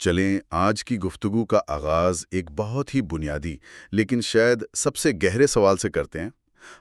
چلیں آج کی گفتگو کا آغاز ایک بہت ہی بنیادی لیکن شاید سب سے گہرے سوال سے کرتے ہیں۔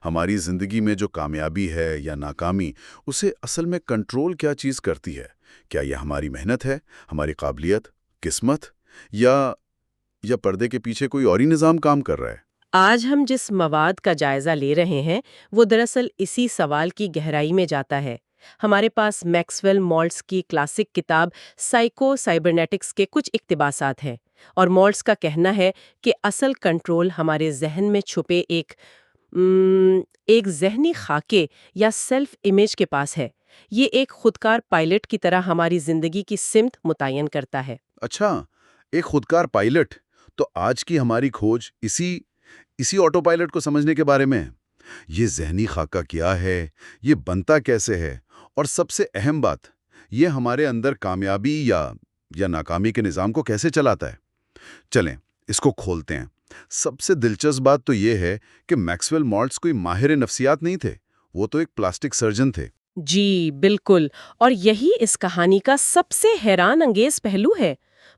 ہماری زندگی میں جو کامیابی ہے یا ناکامی، اسے اصل میں کنٹرول کیا چیز کرتی ہے؟ کیا یہ ہماری محنت ہے، ہماری قابلیت، قسمت، یا پردے کے پیچھے کوئی اور ہی نظام کام کر رہا ہے؟ آج ہم جس مواد کا جائزہ لے رہے ہیں وہ دراصل اسی سوال کی گہرائی میں جاتا ہے۔ ہمارے پاس میکسویل مالٹس کی کلاسک کتاب سائیکو سائبرنیٹکس کے کچھ اقتباسات ہیں، اور مالٹس کا کہنا ہے کہ اصل کنٹرول ہمارے ذہن میں چھپے ایک ذہنی خاکے یا سیلف امیج کے پاس ہے۔ یہ ایک خودکار پائلٹ کی طرح ہماری زندگی کی سمت متعین کرتا ہے۔ اچھا، ایک خودکار پائلٹ۔ تو آج کی ہماری کھوج اسی آٹو پائلٹ کو سمجھنے کے بارے میں ہے۔ یہ ذہنی خاکہ کیا ہے، یہ بنتا کیسے ہے، اور سب سے اہم بات، یہ ہمارے اندر کامیابی یا ناکامی کے نظام کو کیسے چلاتا ہے؟ چلیں اس کو کھولتے ہیں۔ سب سے دلچسپ بات تو یہ ہے کہ میکسویل مالٹس کوئی ماہر نفسیات نہیں تھے، وہ تو ایک پلاسٹک سرجن تھے۔ جی بالکل، اور یہی اس کہانی کا سب سے حیران انگیز پہلو ہے۔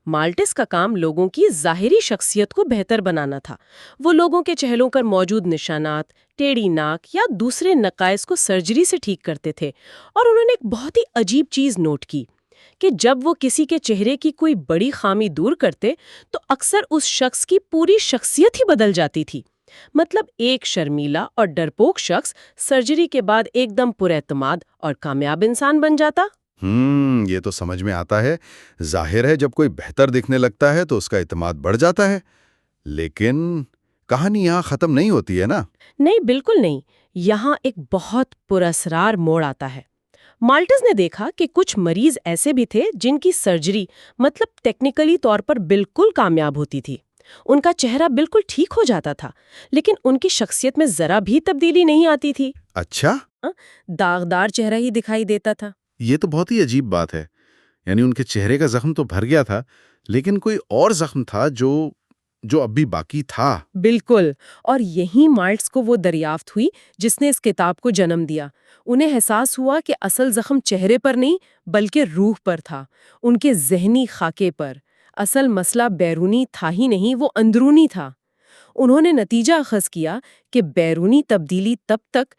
مالٹس کا کام لوگوں کی ظاہری شخصیت کو بہتر بنانا تھا۔ وہ لوگوں کے چہروں پر موجود نشانات، ٹیڑھی ناک یا دوسرے نقائص کو سرجری سے ٹھیک کرتے تھے، اور انہوں نے ایک بہت ہی عجیب چیز نوٹ کی کہ جب وہ کسی کے چہرے کی کوئی بڑی خامی دور کرتے تو اکثر اس شخص کی پوری شخصیت ہی بدل جاتی تھی۔ مطلب ایک شرمیلا اور ڈرپوک شخص سرجری کے بعد ایک دم پر اعتماد اور کامیاب انسان بن جاتا۔ یہ تو سمجھ میں آتا ہے۔ ظاہر ہے جب کوئی بہتر دکھنے لگتا ہے تو اس کا اعتماد بڑھ جاتا ہے، لیکن کہانی یہاں ختم نہیں ہوتی ہے نا؟ نہیں، بالکل نہیں۔ یہاں ایک بہت پراسرار موڑ آتا ہے۔ مالٹس نے دیکھا کہ کچھ مریض ایسے بھی تھے جن کی سرجری مطلب ٹیکنیکلی طور پر بالکل کامیاب ہوتی تھی، ان کا چہرہ بالکل ٹھیک ہو جاتا تھا، لیکن ان کی شخصیت میں ذرا بھی تبدیلی نہیں آتی تھی۔ اچھا، داغدار چہرہ ہی دکھائی دیتا تھا۔ یہ تو بہت ہی عجیب بات ہے۔ یعنی ان کے چہرے کا زخم تو بھر گیا تھا، لیکن کوئی اور زخم تھا جو اب بھی باقی تھا۔ بالکل، اور یہی مالٹس کو وہ دریافت ہوئی جس نے اس کتاب کو جنم دیا۔ انہیں احساس ہوا کہ اصل زخم چہرے پر نہیں بلکہ روح پر تھا، ان کے ذہنی خاکے پر۔ اصل مسئلہ بیرونی تھا ہی نہیں، وہ اندرونی تھا۔ انہوں نے نتیجہ اخذ کیا کہ بیرونی تبدیلی تب تک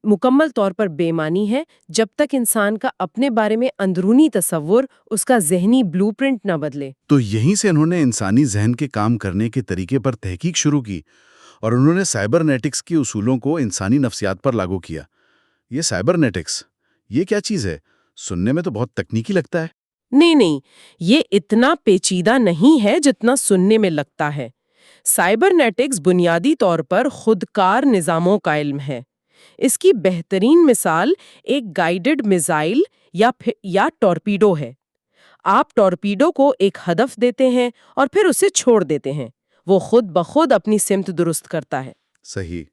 مکمل طور پر بے معنی ہے جب تک انسان کا اپنے بارے میں اندرونی تصور اس کا ذہنی بلو پرنٹ نہ بدلے۔ تو یہیں سے انہوں نے انسانی ذہن کے کام کرنے کے طریقے پر تحقیق شروع کی، اور انہوں نے سائبرنیٹکس کے اصولوں کو انسانی نفسیات پر لاگو کیا۔ یہ سائبرنیٹکس، یہ کیا چیز ہے؟ سننے میں تو بہت تکنیکی لگتا ہے۔ نہیں، یہ اتنا پیچیدہ نہیں ہے جتنا سننے میں لگتا ہے۔ سائبرنیٹکس بنیادی طور پر خودکار نظاموں کا علم ہے۔ اس کی بہترین مثال ایک گائیڈڈ میزائل یا ٹورپیڈو ہے۔ آپ ٹورپیڈو کو ایک ہدف دیتے ہیں اور پھر اسے چھوڑ دیتے ہیں، وہ خود بخود اپنی سمت درست کرتا ہے۔ صحیح۔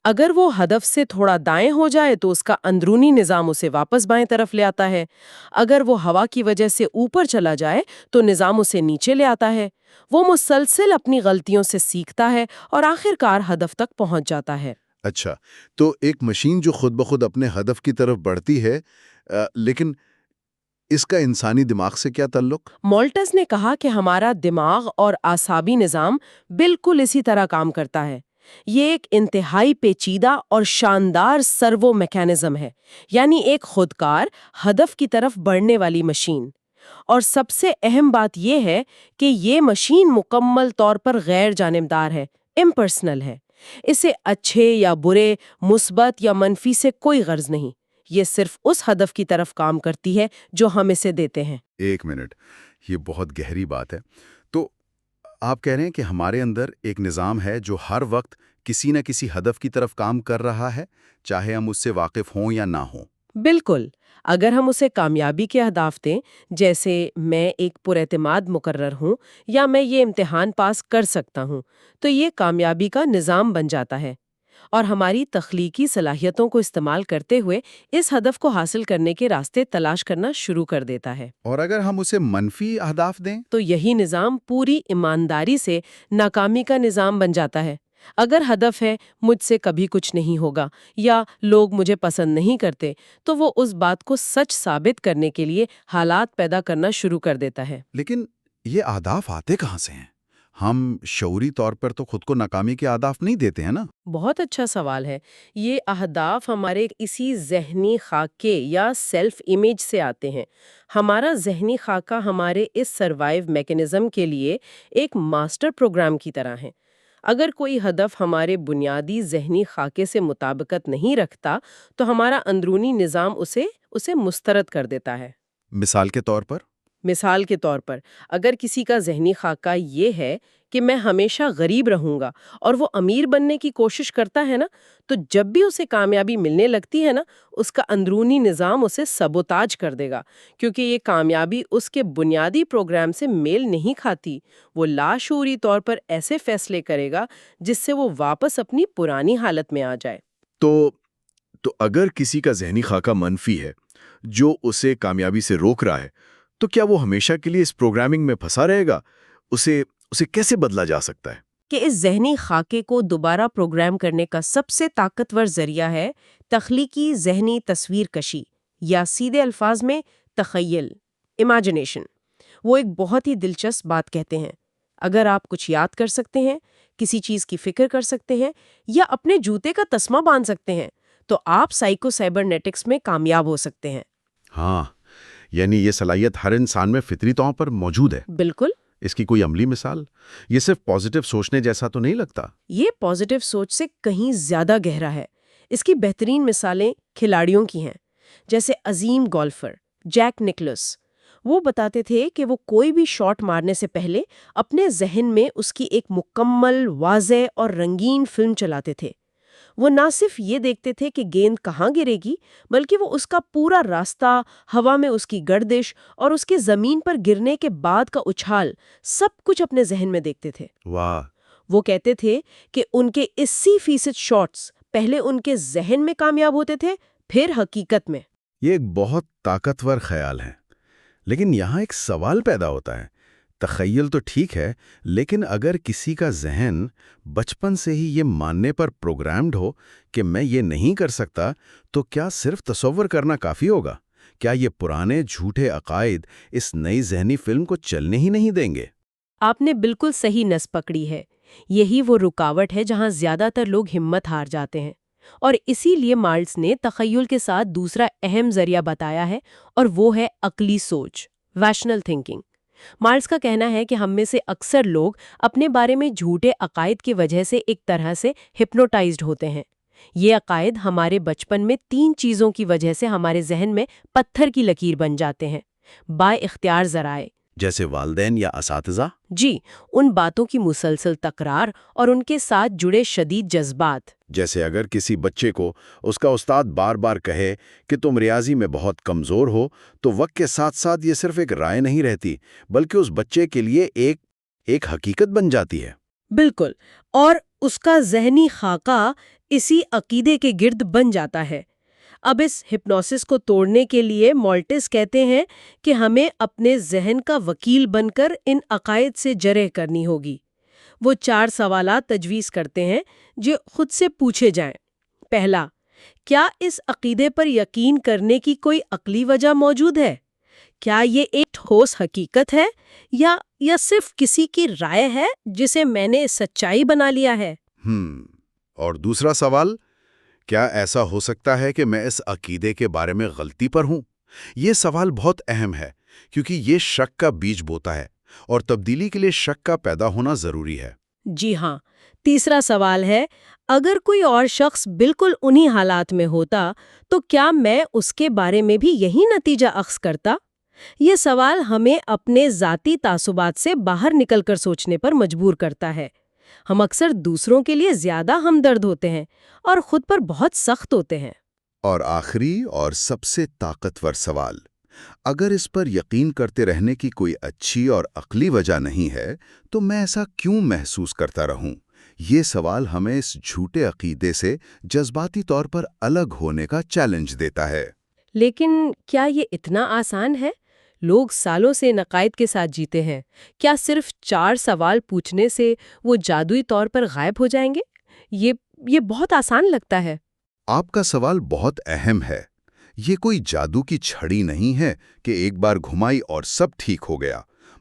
اگر وہ ہدف سے تھوڑا دائیں ہو جائے تو اس کا اندرونی نظام اسے واپس بائیں طرف لے آتا ہے۔ اگر وہ ہوا کی وجہ سے اوپر چلا جائے تو نظام اسے نیچے لے آتا ہے۔ وہ مسلسل اپنی غلطیوں سے سیکھتا ہے اور آخر کار ہدف تک پہنچ جاتا ہے۔ اچھا، تو ایک مشین جو خود بخود اپنے ہدف کی طرف بڑھتی ہے، لیکن اس کا انسانی دماغ سے کیا تعلق؟ مالٹس نے کہا کہ ہمارا دماغ اور اعصابی نظام بالکل اسی طرح کام کرتا ہے۔ یہ ایک انتہائی پیچیدہ اور شاندار سرو میکانزم ہے، یعنی ایک خودکار ہدف کی طرف بڑھنے والی مشین۔ اور سب سے اہم بات یہ ہے کہ یہ مشین مکمل طور پر غیر جانبدار ہے، امپرسنل ہے۔ اسے اچھے یا برے، مثبت یا منفی سے کوئی غرض نہیں۔ یہ صرف اس ہدف کی طرف کام کرتی ہے جو ہم اسے دیتے ہیں۔ ایک منٹ، یہ بہت گہری بات ہے۔ تو آپ کہہ رہے ہیں کہ ہمارے اندر ایک نظام ہے جو ہر وقت کسی نہ کسی ہدف کی طرف کام کر رہا ہے، چاہے ہم اس سے واقف ہوں یا نہ ہوں۔ بالکل، اگر ہم اسے کامیابی کے اہداف دیں، جیسے میں ایک پراعتماد مقرر ہوں یا میں یہ امتحان پاس کر سکتا ہوں، تو یہ کامیابی کا نظام بن جاتا ہے، اور ہماری تخلیقی صلاحیتوں کو استعمال کرتے ہوئے اس ہدف کو حاصل کرنے کے راستے تلاش کرنا شروع کر دیتا ہے۔ اور اگر ہم اسے منفی اہداف دیں؟ تو یہی نظام پوری ایمانداری سے ناکامی کا نظام بن جاتا ہے۔ اگر ہدف ہے مجھ سے کبھی کچھ نہیں ہوگا یا لوگ مجھے پسند نہیں کرتے، تو وہ اس بات کو سچ ثابت کرنے کے لیے حالات پیدا کرنا شروع کر دیتا ہے۔ لیکن یہ اہداف آتے کہاں سے ہیں؟ ہم شعوری طور پر تو خود کو ناکامی کے اہداف نہیں دیتے ہیں نا؟ بہت اچھا سوال ہے۔ یہ اہداف ہمارے اسی ذہنی خاکے یا سیلف امیج سے آتے ہیں۔ ہمارا ذہنی خاکہ ہمارے اس سروائیو میکانزم کے لیے ایک ماسٹر پروگرام کی طرح ہے۔ اگر کوئی ہدف ہمارے بنیادی ذہنی خاکے سے مطابقت نہیں رکھتا تو ہمارا اندرونی نظام اسے مسترد کر دیتا ہے۔ مثال کے طور پر؟ مثال کے طور پر، اگر کسی کا ذہنی خاکہ یہ ہے کہ میں ہمیشہ غریب رہوں گا اور وہ امیر بننے کی کوشش کرتا ہے نا، تو جب بھی اسے کامیابی ملنے لگتی ہے نا، اس کا اندرونی نظام اسے سبوتاج کر دے گا، کیونکہ یہ کامیابی اس کے بنیادی پروگرام سے میل نہیں کھاتی۔ وہ لاشعوری طور پر ایسے فیصلے کرے گا جس سے وہ واپس اپنی پرانی حالت میں آ جائے۔ تو اگر کسی کا ذہنی خاکہ منفی ہے جو اسے کامیابی سے روک رہا ہے، تو کیا وہ ہمیشہ کے لیے اس پروگرامنگ میں پھنسا رہے گا؟ اسے کیسے بدلا جا سکتا ہے؟ کہ اس ذہنی خاکے کو دوبارہ پروگرام کرنے کا سب سے طاقتور ذریعہ ہے تخلیقی ذہنی تصویر کشی، یا سیدھے الفاظ میں تخیل، امیجنیشن۔ وہ ایک بہت ہی دلچسپ بات کہتے ہیں، اگر آپ کچھ یاد کر سکتے ہیں، کسی چیز کی فکر کر سکتے ہیں، یا اپنے جوتے کا تسمہ باندھ سکتے ہیں، تو آپ سائیکو سائبرنیٹکس میں کامیاب ہو سکتے ہیں۔ ہاں، یعنی یہ صلاحیت ہر انسان میں فطری طور پر موجود ہے۔ بالکل۔ اس کی کوئی عملی مثال؟ یہ صرف پازیٹیو سوچنے جیسا تو نہیں لگتا۔ یہ پازیٹیو سوچ سے کہیں زیادہ گہرا ہے۔ اس کی بہترین مثالیں کھلاڑیوں کی ہیں، جیسے عظیم گولفر جیک نکلس۔ وہ بتاتے تھے کہ وہ کوئی بھی شاٹ مارنے سے پہلے اپنے ذہن میں اس کی ایک مکمل، واضح اور رنگین فلم چلاتے تھے۔ وہ نہ صرف یہ دیکھتے تھے کہ گیند کہاں گرے گی، بلکہ وہ اس کا پورا راستہ، ہوا میں اس کی گردش اور اس کے زمین پر گرنے کے بعد کا اچھال، سب کچھ اپنے ذہن میں دیکھتے تھے۔ واہ! وہ کہتے تھے کہ ان کے 80% شاٹس پہلے ان کے ذہن میں کامیاب ہوتے تھے، پھر حقیقت میں۔ یہ ایک بہت طاقتور خیال ہے، لیکن یہاں ایک سوال پیدا ہوتا ہے۔ تخیل تو ٹھیک ہے، لیکن اگر کسی کا ذہن بچپن سے ہی یہ ماننے پر پروگرامڈ ہو کہ میں یہ نہیں کر سکتا، تو کیا صرف تصور کرنا کافی ہوگا؟ کیا یہ پرانے جھوٹے عقائد اس نئی ذہنی فلم کو چلنے ہی نہیں دیں گے؟ آپ نے بالکل صحیح نس پکڑی ہے۔ یہی وہ رکاوٹ ہے جہاں زیادہ تر لوگ ہمت ہار جاتے ہیں، اور اسی لیے مارلس نے تخیل کے ساتھ دوسرا اہم ذریعہ بتایا ہے، اور وہ ہے عقلی سوچ، ریشنل تھنکنگ۔ مارلس کا کہنا ہے کہ ہم میں سے اکثر لوگ اپنے بارے میں جھوٹے عقائد کی وجہ سے ایک طرح سے ہپنوٹائزڈ ہوتے ہیں۔ یہ عقائد ہمارے بچپن میں 3 چیزوں کی وجہ سے ہمارے ذہن میں پتھر کی لکیر بن جاتے ہیں۔ با اختیار ذرائع، جیسے والدین یا اساتذہ؟ جی، ان باتوں کی مسلسل تکرار اور ان کے ساتھ جڑے شدید جذبات۔ جیسے اگر کسی بچے کو اس کا استاد بار بار کہے کہ تم ریاضی میں بہت کمزور ہو، تو وقت کے ساتھ ساتھ یہ صرف ایک رائے نہیں رہتی، بلکہ اس بچے کے لیے ایک حقیقت بن جاتی ہے۔ بالکل، اور اس کا ذہنی خاکہ اسی عقیدے کے گرد بن جاتا ہے۔ اب اس ہپنوسس کو توڑنے کے لیے مالٹس کہتے ہیں کہ ہمیں اپنے ذہن کا وکیل بن کر ان عقائد سے جرح کرنی ہوگی۔ وہ 4 سوالات تجویز کرتے ہیں جو خود سے پوچھے جائیں۔ پہلا، کیا اس عقیدے پر یقین کرنے کی کوئی عقلی وجہ موجود ہے؟ کیا یہ ایک ٹھوس حقیقت ہے یا صرف کسی کی رائے ہے جسے میں نے سچائی بنا لیا ہے؟ اور دوسرا سوال، کیا ایسا ہو سکتا ہے کہ میں اس عقیدے کے بارے میں غلطی پر ہوں؟ یہ سوال بہت اہم ہے، کیونکہ یہ شک کا بیج بوتا ہے، اور تبدیلی کے لیے شک کا پیدا ہونا ضروری ہے۔ جی ہاں۔ تیسرا سوال ہے، اگر کوئی اور شخص بالکل انہی حالات میں ہوتا تو کیا میں اس کے بارے میں بھی یہی نتیجہ اخذ کرتا؟ یہ سوال ہمیں اپنے ذاتی تعصبات سے باہر نکل کر سوچنے پر مجبور کرتا ہے۔ ہم اکثر دوسروں کے لیے زیادہ ہمدرد ہوتے ہیں اور خود پر بہت سخت ہوتے ہیں۔ اور آخری اور سب سے طاقتور سوال، اگر اس پر یقین کرتے رہنے کی کوئی اچھی اور عقلی وجہ نہیں ہے، تو میں ایسا کیوں محسوس کرتا رہوں؟ یہ سوال ہمیں اس جھوٹے عقیدے سے جذباتی طور پر الگ ہونے کا چیلنج دیتا ہے۔ لیکن کیا یہ اتنا آسان ہے؟ لوگ سالوں سے ان عقائد کے ساتھ جیتے ہیں۔ کیا صرف 4 سوال پوچھنے سے وہ جادوئی طور پر غائب ہو جائیں گے؟ یہ بہت آسان لگتا ہے۔ آپ کا سوال بہت اہم ہے۔ یہ کوئی جادو کی چھڑی نہیں ہے کہ ایک بار گھمائی اور سب ٹھیک ہو گیا۔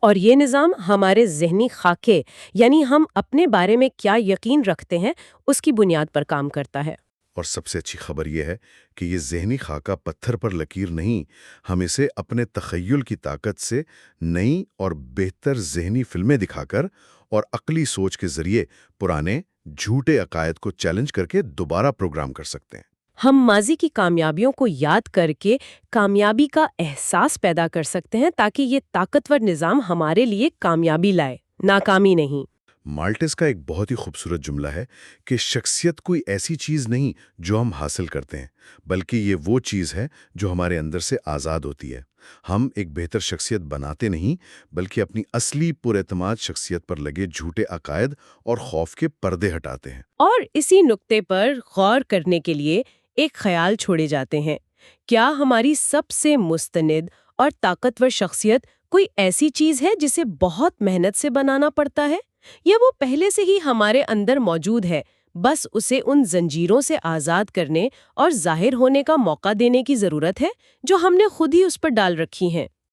اور یہ نظام ہمارے ذہنی خاکے یعنی ہم اپنے بارے میں کیا یقین رکھتے ہیں اس کی بنیاد پر کام کرتا ہے۔ اور سب سے اچھی خبر یہ ہے کہ یہ ذہنی خاکہ پتھر پر لکیر نہیں، ہم اسے اپنے تخیل کی طاقت سے نئی اور بہتر ذہنی فلمیں دکھا کر اور عقلی سوچ کے ذریعے پرانے جھوٹے عقائد کو چیلنج کر کے دوبارہ پروگرام کر سکتے ہیں۔ ہم ماضی کی کامیابیوں کو یاد کر کے کامیابی کا احساس پیدا کر سکتے ہیں تاکہ یہ طاقتور نظام ہمارے لیے کامیابی لائے، ناکامی نہیں۔ مالٹس کا ایک بہت ہی خوبصورت جملہ ہے کہ شخصیت کوئی ایسی چیز نہیں جو ہم حاصل کرتے ہیں، بلکہ یہ وہ چیز ہے جو ہمارے اندر سے آزاد ہوتی ہے۔ ہم ایک بہتر شخصیت بناتے نہیں، بلکہ اپنی اصلی پر اعتماد شخصیت پر لگے جھوٹے عقائد اور خوف کے پردے ہٹاتے ہیں۔ اور اسی نقطے پر غور کرنے کے لیے ایک خیال چھوڑے جاتے ہیں، کیا ہماری سب سے مستند اور طاقتور شخصیت کوئی ایسی چیز ہے جسے بہت محنت سے بنانا پڑتا ہے، یا وہ پہلے سے ہی ہمارے اندر موجود ہے، بس اسے ان زنجیروں سے آزاد کرنے اور ظاہر ہونے کا موقع دینے کی ضرورت ہے جو ہم نے خود ہی اس پر ڈال رکھی ہیں؟